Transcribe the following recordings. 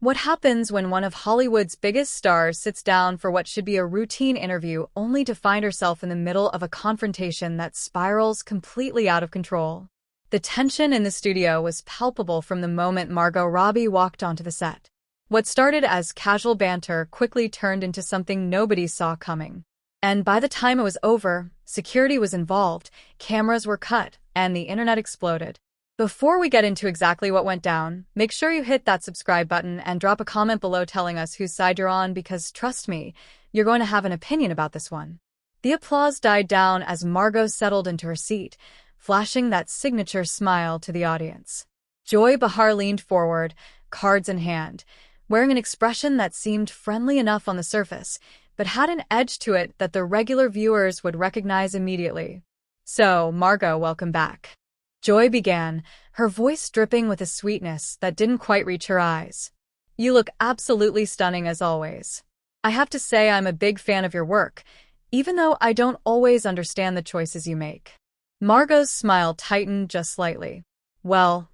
What happens when one of Hollywood's biggest stars sits down for what should be a routine interview only to find herself in the middle of a confrontation that spirals completely out of control? The tension in the studio was palpable from the moment Margot Robbie walked onto the set. What started as casual banter quickly turned into something nobody saw coming. And by the time it was over, security was involved, cameras were cut, and the internet exploded. Before we get into exactly what went down, make sure you hit that subscribe button and drop a comment below telling us whose side you're on because, trust me, you're going to have an opinion about this one. The applause died down as Margot settled into her seat, flashing that signature smile to the audience. Behar leaned forward, cards in hand, wearing an expression that seemed friendly enough on the surface, but had an edge to it that the regular viewers would recognize immediately. "So, Margot, welcome back," Joy began, her voice dripping with a sweetness that didn't quite reach her eyes. "You look absolutely stunning as always. I have to say I'm a big fan of your work, even though I don't always understand the choices you make." Margot's smile tightened just slightly. "Well,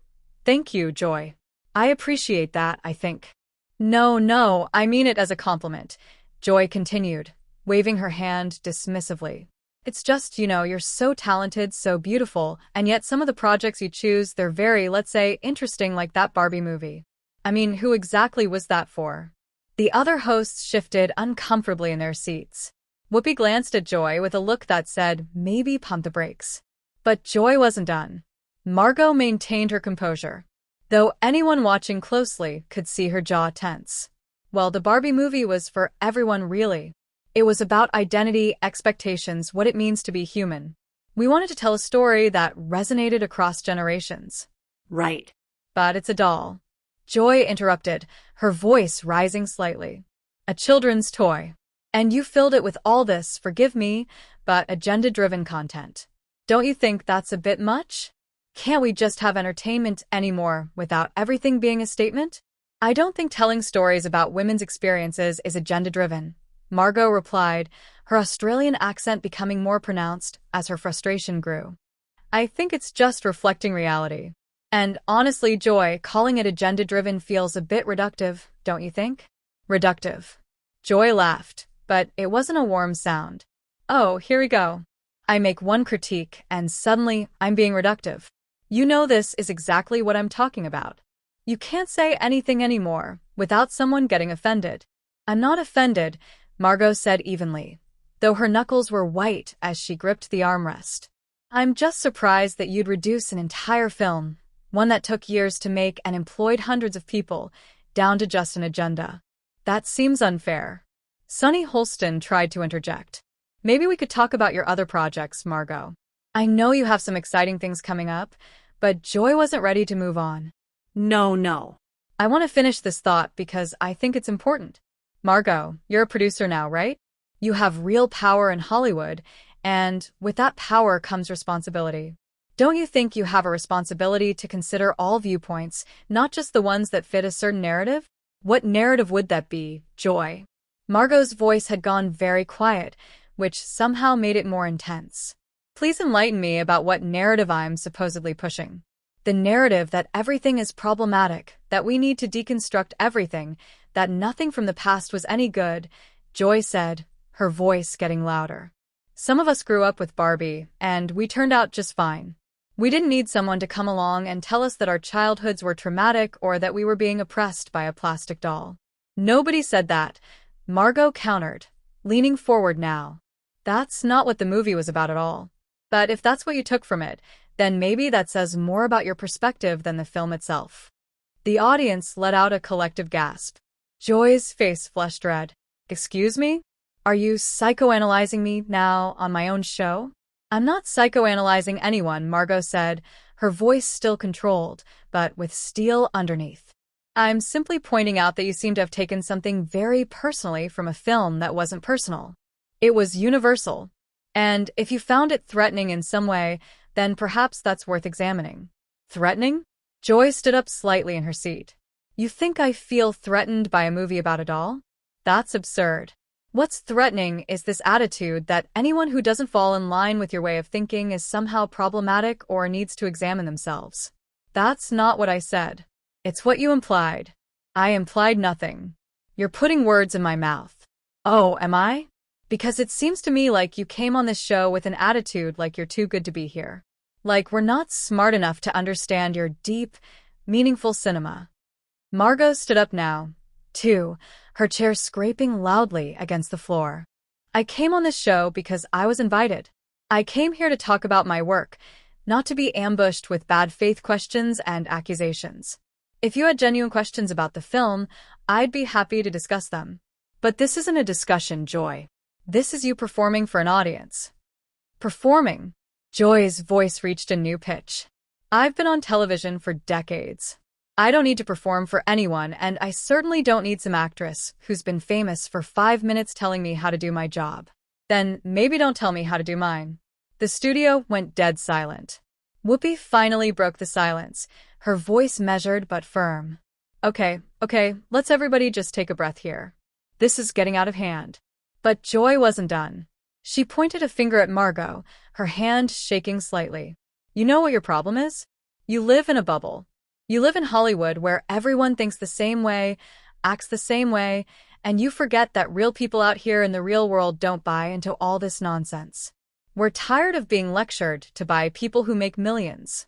thank you, Joy. I appreciate that, I think." No, I mean it as a compliment," Joy continued, waving her hand dismissively. "It's just, you're so talented, so beautiful, and yet some of the projects you choose, they're very, let's say, interesting, like that Barbie movie. I mean, who exactly was that for?" The other hosts shifted uncomfortably in their seats. Whoopi glanced at Joy with a look that said, maybe pump the brakes. But Joy wasn't done. Margot maintained her composure, though anyone watching closely could see her jaw tense. Well, the Barbie movie was for everyone, really. It was about identity, expectations, what it means to be human. We wanted to tell a story that resonated across generations. Right. But it's a doll. Joy interrupted, her voice rising slightly. "A children's toy. And you filled it with all this, forgive me, but agenda-driven content. Don't you think that's a bit much? Can't we just have entertainment anymore without everything being a statement?" "I don't think telling stories about women's experiences is agenda-driven," Margot replied, her Australian accent becoming more pronounced as her frustration grew. "I think it's just reflecting reality. And honestly, Joy, calling it agenda-driven feels a bit reductive, don't you think?" "Reductive." Joy laughed, but it wasn't a warm sound. "Oh, here we go. I make one critique, and suddenly I'm being reductive. You know this is exactly what I'm talking about. You can't say anything anymore without someone getting offended." "I'm not offended," Margot said evenly, though her knuckles were white as she gripped the armrest. "I'm just surprised that you'd reduce an entire film, one that took years to make and employed hundreds of people, down to just an agenda. That seems unfair." Sunny Holston tried to interject. "Maybe we could talk about your other projects, Margot. I know you have some exciting things coming up," but Joy wasn't ready to move on. No. "I want to finish this thought because I think it's important. Margot, you're a producer now, right? You have real power in Hollywood, and with that power comes responsibility. Don't you think you have a responsibility to consider all viewpoints, not just the ones that fit a certain narrative?" "What narrative would that be, Joy?" Margot's voice had gone very quiet, which somehow made it more intense. "Please enlighten me about what narrative I'm supposedly pushing." "The narrative that everything is problematic, that we need to deconstruct everything, that nothing from the past was any good," Joy said, her voice getting louder. "Some of us grew up with Barbie, and we turned out just fine. We didn't need someone to come along and tell us that our childhoods were traumatic or that we were being oppressed by a plastic doll." "Nobody said that," Margot countered, leaning forward now. "That's not what the movie was about at all. But if that's what you took from it, then maybe that says more about your perspective than the film itself." The audience let out a collective gasp. Joy's face flushed red. "Excuse me? Are you psychoanalyzing me now on my own show?" "I'm not psychoanalyzing anyone," Margot said, her voice still controlled, but with steel underneath. "I'm simply pointing out that you seem to have taken something very personally from a film that wasn't personal. It was universal. And if you found it threatening in some way, then perhaps that's worth examining." "Threatening?" Joy stood up slightly in her seat. "You think I feel threatened by a movie about a doll? That's absurd. What's threatening is this attitude that anyone who doesn't fall in line with your way of thinking is somehow problematic or needs to examine themselves." "That's not what I said. It's what you implied." I implied nothing. You're putting words in my mouth. Oh, am I? Because it seems to me like you came on this show with an attitude like you're too good to be here. Like we're not smart enough to understand your deep, meaningful cinema. Margot stood up now, too, her chair scraping loudly against the floor. I came on this show because I was invited. I came here to talk about my work, not to be ambushed with bad faith questions and accusations. If you had genuine questions about the film, I'd be happy to discuss them. But this isn't a discussion, Joy. This is you performing for an audience. Performing? Joy's voice reached a new pitch. I've been on television for decades. I don't need to perform for anyone, and I certainly don't need some actress who's been famous for 5 minutes telling me how to do my job. Then maybe don't tell me how to do mine. The studio went dead silent. Whoopi finally broke the silence, her voice measured but firm. Okay, let's everybody just take a breath here. This is getting out of hand. But Joy wasn't done. She pointed a finger at Margot, her hand shaking slightly. You know what your problem is? You live in a bubble. You live in Hollywood where everyone thinks the same way, acts the same way, and you forget that real people out here in the real world don't buy into all this nonsense. We're tired of being lectured to by people who make millions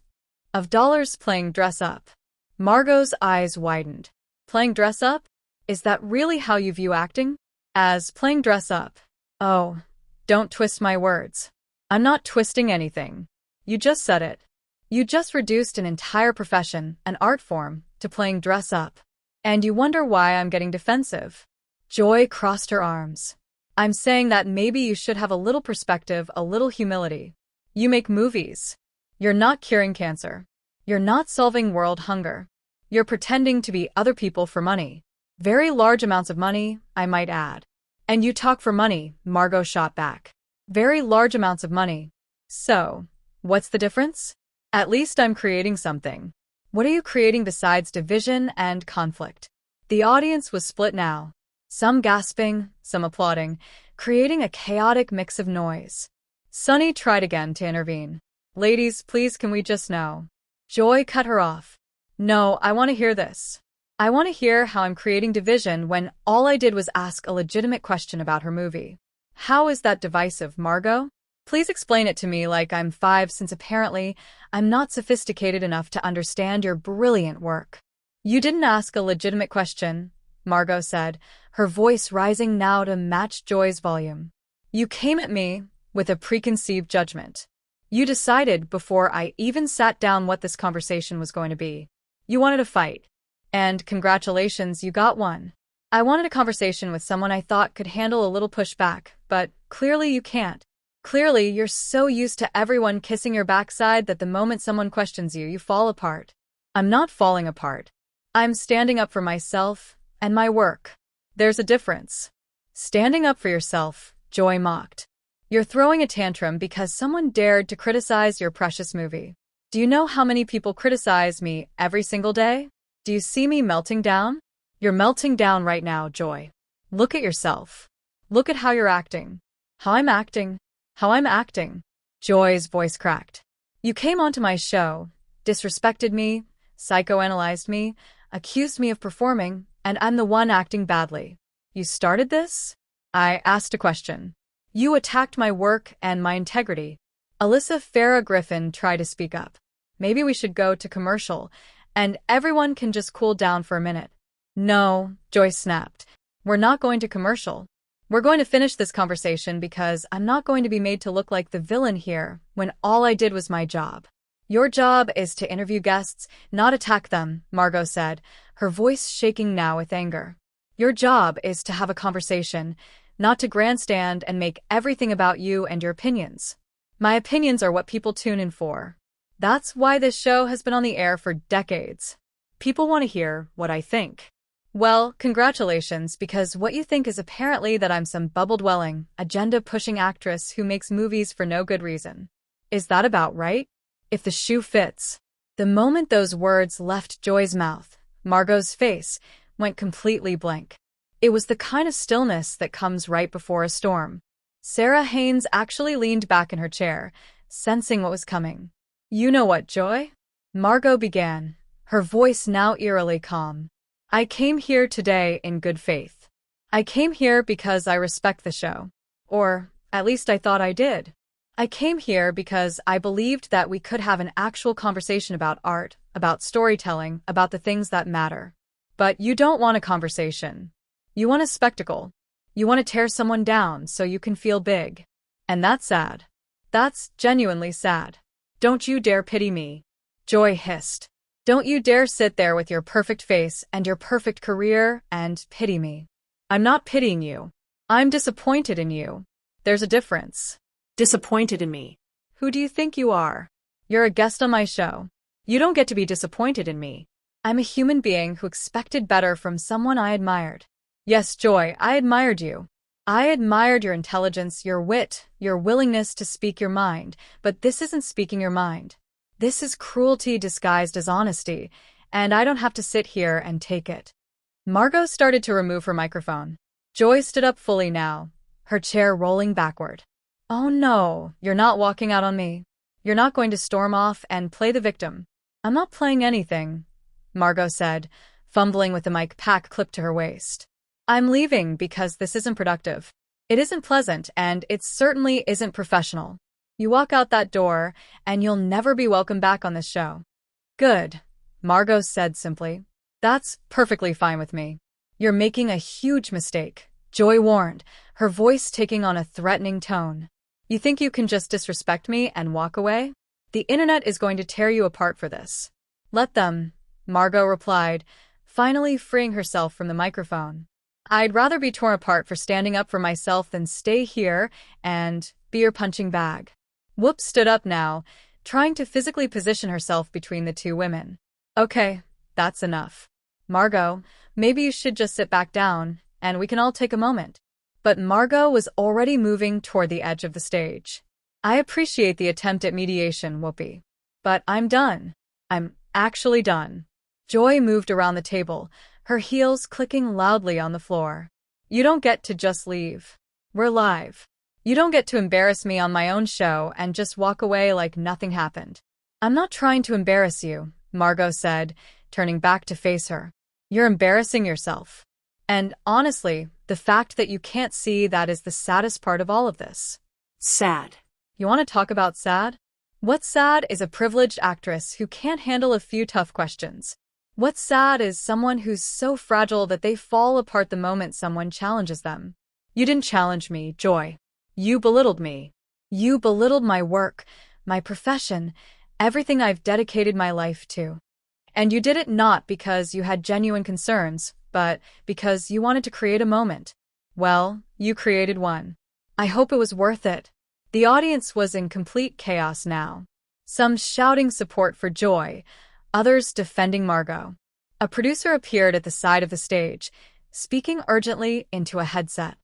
of dollars playing dress up. Margot's eyes widened. Playing dress up? Is that really how you view acting? As playing dress up? Oh, don't twist my words. I'm not twisting anything. You just said it. You just reduced an entire profession, an art form, to playing dress up. And you wonder why I'm getting defensive. Joy crossed her arms. I'm saying that maybe you should have a little perspective, a little humility. You make movies. You're not curing cancer. You're not solving world hunger. You're pretending to be other people for money. Very large amounts of money, I might add. And you talk for money, Margot shot back. Very large amounts of money. So, what's the difference? At least I'm creating something. What are you creating besides division and conflict? The audience was split now. Some gasping, some applauding, creating a chaotic mix of noise. Sunny tried again to intervene. Ladies, please, can we just know? Joy cut her off. No, I want to hear this. I want to hear how I'm creating division when all I did was ask a legitimate question about her movie. How is that divisive, Margot? Please explain it to me like I'm 5, since apparently I'm not sophisticated enough to understand your brilliant work. You didn't ask a legitimate question, Margot said, her voice rising now to match Joy's volume. You came at me with a preconceived judgment. You decided before I even sat down what this conversation was going to be. You wanted a fight. And congratulations, you got one. I wanted a conversation with someone I thought could handle a little pushback, but clearly you can't. Clearly, you're so used to everyone kissing your backside that the moment someone questions you, you fall apart. I'm not falling apart. I'm standing up for myself and my work. There's a difference. Standing up for yourself, Joy mocked. You're throwing a tantrum because someone dared to criticize your precious movie. Do you know how many people criticize me every single day? Do you see me melting down? You're melting down right now, Joy. Look at yourself. Look at how you're acting. How I'm acting. How I'm acting. Joy's voice cracked. You came onto my show, disrespected me, psychoanalyzed me, accused me of performing, and I'm the one acting badly. You started this? I asked a question. You attacked my work and my integrity. Alyssa Farah Griffin tried to speak up. Maybe we should go to commercial, and everyone can just cool down for a minute. No, Joyce snapped. We're not going to commercial. We're going to finish this conversation because I'm not going to be made to look like the villain here when all I did was my job. Your job is to interview guests, not attack them, Margot said, her voice shaking now with anger. Your job is to have a conversation, not to grandstand and make everything about you and your opinions. My opinions are what people tune in for. That's why this show has been on the air for decades. People want to hear what I think. Well, congratulations, because what you think is apparently that I'm some bubble-dwelling, agenda-pushing actress who makes movies for no good reason. Is that about right? If the shoe fits. The moment those words left Joy's mouth, Margot's face went completely blank. It was the kind of stillness that comes right before a storm. Sarah Haynes actually leaned back in her chair, sensing what was coming. You know what, Joy? Margot began, her voice now eerily calm. I came here today in good faith. I came here because I respect the show. Or, at least I thought I did. I came here because I believed that we could have an actual conversation about art, about storytelling, about the things that matter. But you don't want a conversation. You want a spectacle. You want to tear someone down so you can feel big. And that's sad. That's genuinely sad. Don't you dare pity me. Joy hissed. Don't you dare sit there with your perfect face and your perfect career and pity me. I'm not pitying you. I'm disappointed in you. There's a difference. Disappointed in me. Who do you think you are? You're a guest on my show. You don't get to be disappointed in me. I'm a human being who expected better from someone I admired. Yes, Joy, I admired you. I admired your intelligence, your wit, your willingness to speak your mind, but this isn't speaking your mind. This is cruelty disguised as honesty, and I don't have to sit here and take it. Margot started to remove her microphone. Joy stood up fully now, her chair rolling backward. Oh no, you're not walking out on me. You're not going to storm off and play the victim. I'm not playing anything, Margot said, fumbling with the mic pack clipped to her waist. I'm leaving because this isn't productive. It isn't pleasant, and it certainly isn't professional. You walk out that door, and you'll never be welcome back on this show. Good, Margot said simply. That's perfectly fine with me. You're making a huge mistake, Joy warned, her voice taking on a threatening tone. You think you can just disrespect me and walk away? The internet is going to tear you apart for this. Let them, Margot replied, finally freeing herself from the microphone. I'd rather be torn apart for standing up for myself than stay here and be your punching bag. Whoop stood up now, trying to physically position herself between the two women. Okay, that's enough. Margot, maybe you should just sit back down, and we can all take a moment. But Margot was already moving toward the edge of the stage. I appreciate the attempt at mediation, Whoopi. But I'm done. I'm actually done. Joy moved around the table, her heels clicking loudly on the floor. You don't get to just leave. We're live. You don't get to embarrass me on my own show and just walk away like nothing happened. I'm not trying to embarrass you, Margot said, turning back to face her. You're embarrassing yourself. And honestly, the fact that you can't see that is the saddest part of all of this. Sad. You want to talk about sad? What's sad is a privileged actress who can't handle a few tough questions. What's sad is someone who's so fragile that they fall apart the moment someone challenges them. You didn't challenge me, Joy. You belittled me. You belittled my work, my profession, everything I've dedicated my life to. And you did it not because you had genuine concerns, but because you wanted to create a moment. Well, you created one. I hope it was worth it. The audience was in complete chaos now. Some shouting support for Joy, others defending Margot. A producer appeared at the side of the stage, speaking urgently into a headset.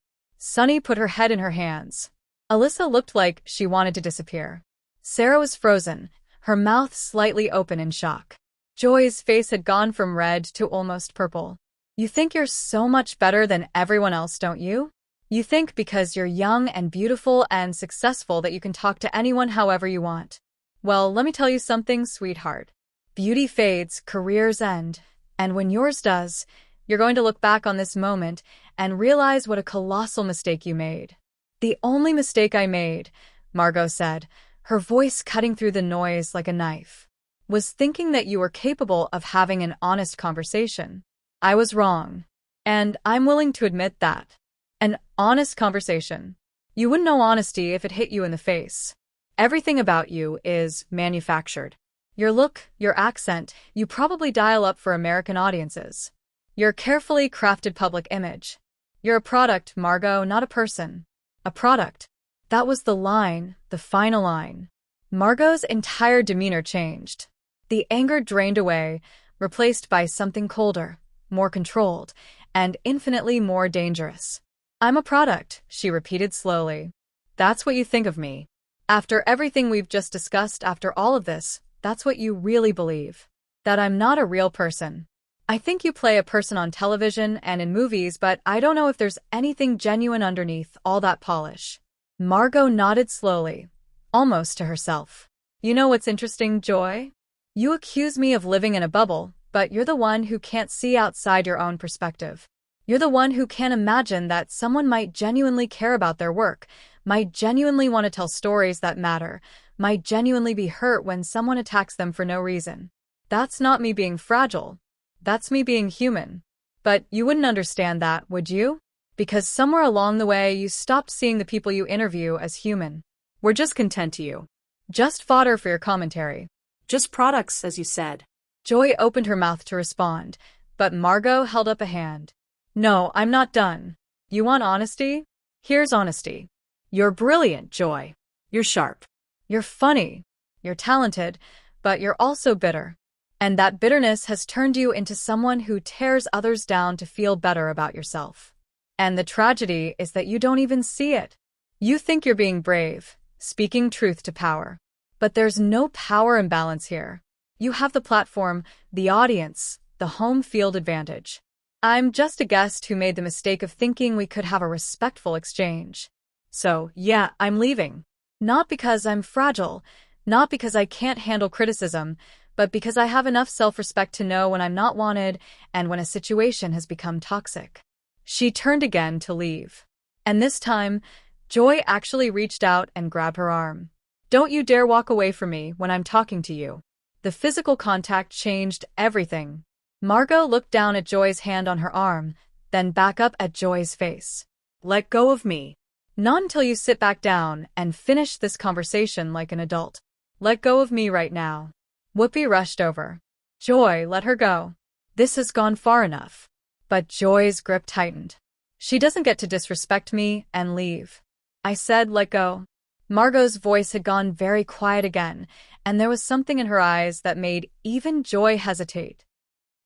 Sunny put her head in her hands. Alyssa looked like she wanted to disappear. Sarah was frozen, her mouth slightly open in shock. Joy's face had gone from red to almost purple. You think you're so much better than everyone else, don't you? You think because you're young and beautiful and successful that you can talk to anyone however you want. Well, let me tell you something, sweetheart. Beauty fades, careers end, and when yours does, you're going to look back on this moment and realize what a colossal mistake you made. The only mistake I made, Margot said, her voice cutting through the noise like a knife, was thinking that you were capable of having an honest conversation. I was wrong. And I'm willing to admit that. An honest conversation. You wouldn't know honesty if it hit you in the face. Everything about you is manufactured. Your look, your accent, you probably dial up for American audiences. Your carefully crafted public image. You're a product, Margot, not a person. A product. That was the line, the final line. Margot's entire demeanor changed. The anger drained away, replaced by something colder, more controlled, and infinitely more dangerous. I'm a product, she repeated slowly. That's what you think of me. After everything we've just discussed, after all of this, that's what you really believe. That I'm not a real person. I think you play a person on television and in movies, but I don't know if there's anything genuine underneath all that polish. Margot nodded slowly, almost to herself. You know what's interesting, Joy? You accuse me of living in a bubble, but you're the one who can't see outside your own perspective. You're the one who can't imagine that someone might genuinely care about their work, might genuinely want to tell stories that matter, might genuinely be hurt when someone attacks them for no reason. That's not me being fragile. That's me being human. But you wouldn't understand that, would you? Because somewhere along the way you stopped seeing the people you interview as human. We're just content to you. Just fodder for your commentary. Just products, as you said. Joy opened her mouth to respond, but Margot held up a hand. No, I'm not done. You want honesty? Here's honesty. You're brilliant, Joy. You're sharp. You're funny. You're talented, but you're also bitter. And that bitterness has turned you into someone who tears others down to feel better about yourself. And the tragedy is that you don't even see it. You think you're being brave, speaking truth to power. But there's no power imbalance here. You have the platform, the audience, the home field advantage. I'm just a guest who made the mistake of thinking we could have a respectful exchange. So, yeah, I'm leaving. Not because I'm fragile, not because I can't handle criticism, but because I have enough self-respect to know when I'm not wanted and when a situation has become toxic. She turned again to leave. And this time, Joy actually reached out and grabbed her arm. Don't you dare walk away from me when I'm talking to you. The physical contact changed everything. Margot looked down at Joy's hand on her arm, then back up at Joy's face. Let go of me. Not until you sit back down and finish this conversation like an adult. Let go of me right now. Whoopi rushed over. Joy, let her go. This has gone far enough. But Joy's grip tightened. She doesn't get to disrespect me and leave. I said let go. Margot's voice had gone very quiet again, and there was something in her eyes that made even Joy hesitate.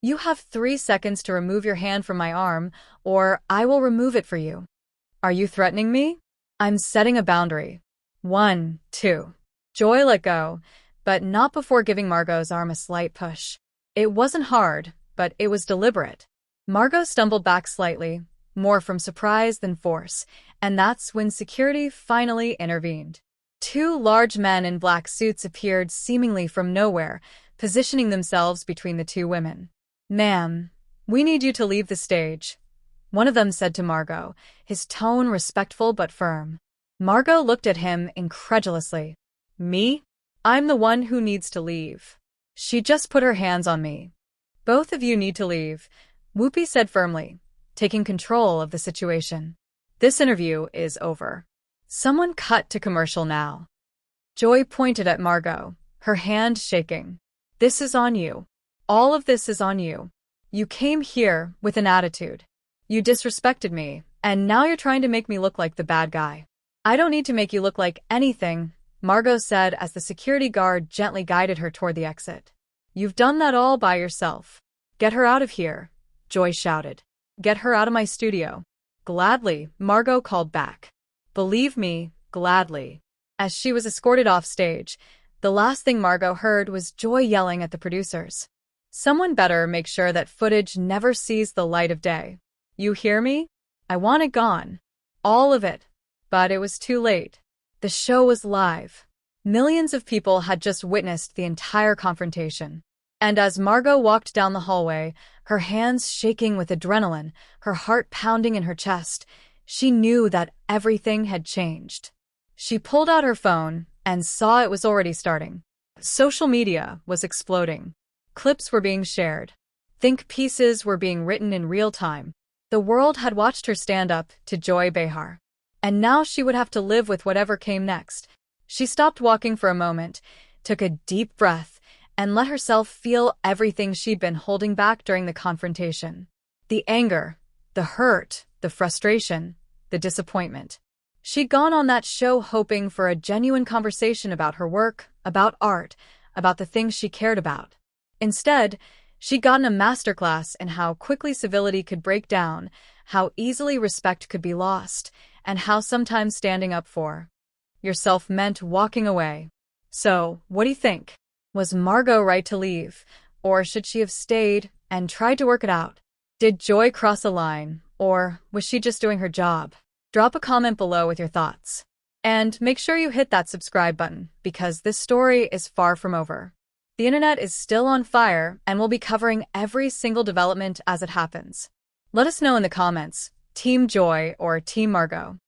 You have 3 seconds to remove your hand from my arm, or I will remove it for you. Are you threatening me? I'm setting a boundary. 1, 2. Joy let go, but not before giving Margot's arm a slight push. It wasn't hard, but it was deliberate. Margot stumbled back slightly, more from surprise than force, and that's when security finally intervened. 2 large men in black suits appeared seemingly from nowhere, positioning themselves between the 2 women. Ma'am, we need you to leave the stage, one of them said to Margot, his tone respectful but firm. Margot looked at him incredulously. Me? I'm the one who needs to leave. She just put her hands on me. Both of you need to leave, Whoopi said firmly, taking control of the situation. This interview is over. Someone cut to commercial now. Joy pointed at Margot, her hand shaking. This is on you. All of this is on you. You came here with an attitude. You disrespected me, and now you're trying to make me look like the bad guy. I don't need to make you look like anything, Margot said as the security guard gently guided her toward the exit. You've done that all by yourself. Get her out of here, Joy shouted. Get her out of my studio. Gladly, Margot called back. Believe me, gladly. As she was escorted off stage, the last thing Margot heard was Joy yelling at the producers. Someone better make sure that footage never sees the light of day. You hear me? I want it gone. All of it. But it was too late. The show was live. Millions of people had just witnessed the entire confrontation. And as Margot walked down the hallway, her hands shaking with adrenaline, her heart pounding in her chest, she knew that everything had changed. She pulled out her phone and saw it was already starting. Social media was exploding. Clips were being shared. Think pieces were being written in real time. The world had watched her stand up to Joy Behar. And now she would have to live with whatever came next. She stopped walking for a moment, took a deep breath, and let herself feel everything she'd been holding back during the confrontation. The anger, the hurt, the frustration, the disappointment. She'd gone on that show hoping for a genuine conversation about her work, about art, about the things she cared about. Instead, she'd gotten a masterclass in how quickly civility could break down, how easily respect could be lost, and how sometimes standing up for yourself meant walking away. So, what do you think? Was Margot right to leave, or should she have stayed and tried to work it out? Did Joy cross a line, or was she just doing her job? Drop a comment below with your thoughts. And make sure you hit that subscribe button, because this story is far from over. The internet is still on fire, and we'll be covering every single development as it happens. Let us know in the comments, Team Joy or Team Margot.